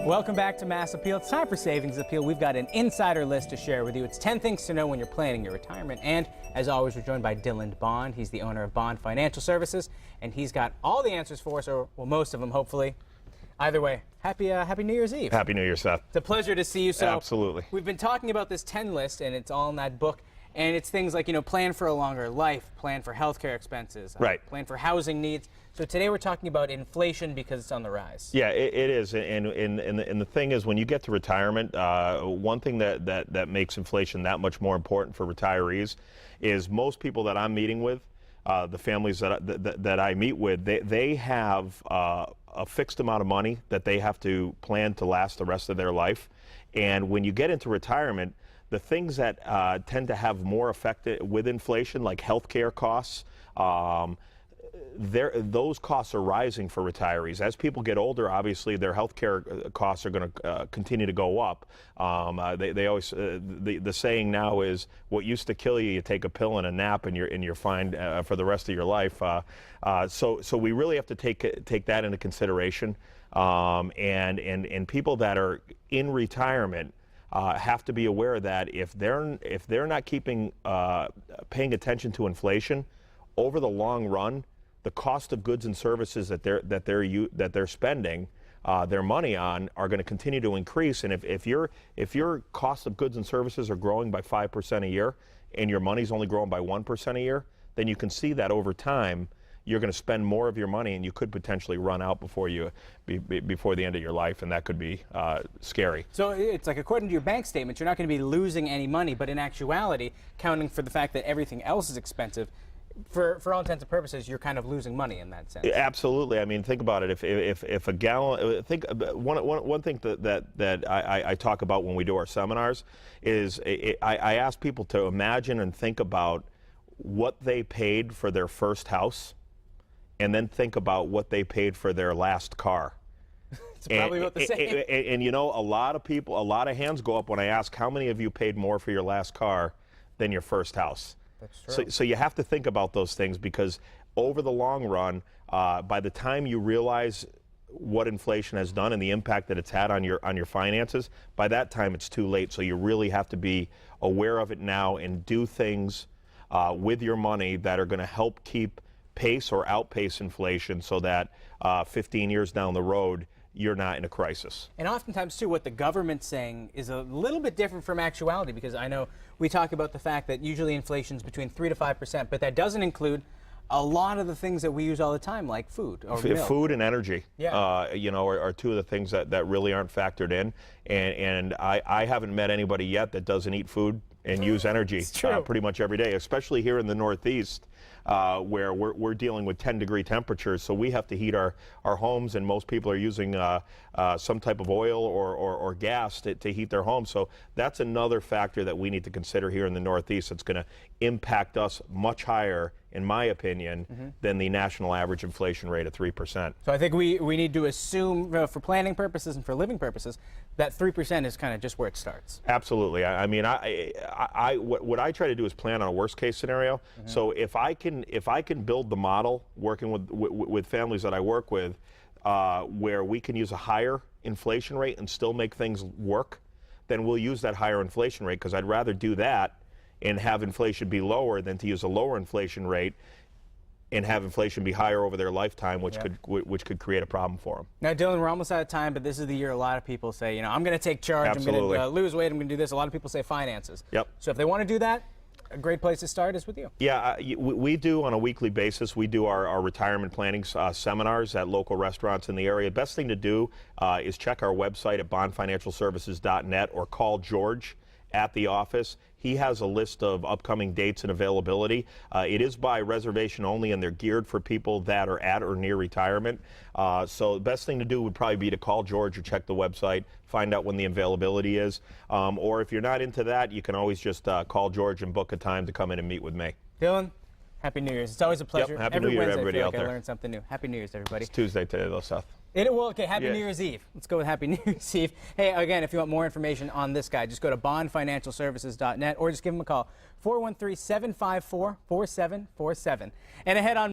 Welcome back to Mass Appeal. It's time for Savings Appeal. We've got an insider list to share with you. It's 10 things to know when you're planning your retirement. And as always, we're joined by Dylan Bond. He's the owner of Bond Financial Services, and he's got all the answers for us, or well, most of them, hopefully. Either way, happy New Year's Eve. Happy New Year, Seth. It's a pleasure to see you. So absolutely. We've been talking about this 10 list, and it's all in that book. And it's things like, plan for a longer life, plan for healthcare expenses, right. Plan for housing needs. So today we're talking about inflation because it's on the rise. Yeah, it is. And the thing is, when you get to retirement, one thing that makes inflation that much more important for retirees is most people that I'm meeting with, the families that I meet with, they have a fixed amount of money that they have to plan to last the rest of their life. And when you get into retirement, the things that tend to have more effect with inflation, like healthcare costs, those costs are rising for retirees. As people get older, obviously their healthcare costs are going to continue to go up. They always the saying now is, what used to kill you, you take a pill and a nap, and you're fine for the rest of your life. So we really have to take that into consideration. And people that are in retirement have to be aware that if they're not paying attention to inflation, over the long run, the cost of goods and services that they're spending their money on are going to continue to increase. And if your cost of goods and services are growing by 5% a year, and your money's only growing by 1% a year, then you can see that over time you're going to spend more of your money, and you could potentially run out before the end of your life, and that could be scary. So it's like, according to your bank statement, you're not going to be losing any money, but in actuality, counting for the fact that everything else is expensive, for all intents and purposes, you're kind of losing money in that sense. Absolutely. I mean, think about it. If a gallon, one thing that I talk about when we do our seminars is I ask people to imagine and think about what they paid for their first house, and then think about what they paid for their last car. It's probably about the same. And a lot of hands go up when I ask, how many of you paid more for your last car than your first house? That's true. So you have to think about those things, because over the long run, by the time you realize what inflation has done and the impact that it's had on your finances, by that time it's too late. So you really have to be aware of it now and do things with your money that are going to help keep pace or outpace inflation, so that 15 years down the road, you're not in a crisis. And oftentimes, too, what the government's saying is a little bit different from actuality, because I know we talk about the fact that usually inflation's between 3 to 5%, but that doesn't include a lot of the things that we use all the time, like food or milk. Food and energy, yeah. Are two of the things that really aren't factored in. And I haven't met anybody yet that doesn't eat food and use energy pretty much every day, especially here in the Northeast, where we're dealing with 10-degree temperatures. So we have to heat our homes, and most people are using some type of oil or gas to heat their homes. So that's another factor that we need to consider here in the Northeast. It's going to impact us much higher, in my opinion, than the national average inflation rate of 3%. So I think we need to assume, for planning purposes and for living purposes, that 3% is kind of just where it starts. Absolutely. I mean, what I try to do is plan on a worst case scenario. So if I can build the model working with families that I work with, where we can use a higher inflation rate and still make things work, then we'll use that higher inflation rate, because I'd rather do that and have inflation be lower than to use a lower inflation rate and have inflation be higher over their lifetime, which could create a problem for them. Now, Dylan, we're almost out of time, but this is the year a lot of people say, I'm going to take charge, Absolutely. I'm going to lose weight, I'm going to do this. A lot of people say finances. Yep. So if they want to do that, a great place to start is with you. Yeah, we do on a weekly basis. We do our retirement planning seminars at local restaurants in the area. Best thing to do is check our website at bondfinancialservices.net, or call George at the office. He has a list of upcoming dates and availability. It is by reservation only, and they're geared for people that are at or near retirement. So the best thing to do would probably be to call George or check the website, find out when the availability is. Or if you're not into that, you can always just call George and book a time to come in and meet with me. Dylan, Happy New Year's. It's always a pleasure. Yep, Happy Every New Year, Wednesday, everybody I feel out like there. I learn something new. Happy New Year's, everybody. It's Tuesday today, though, Seth. Happy New Year's Eve. Let's go with Happy New Year's Eve. Hey, again, if you want more information on this guy, just go to bondfinancialservices.net, or just give him a call, 413-754-4747. And ahead on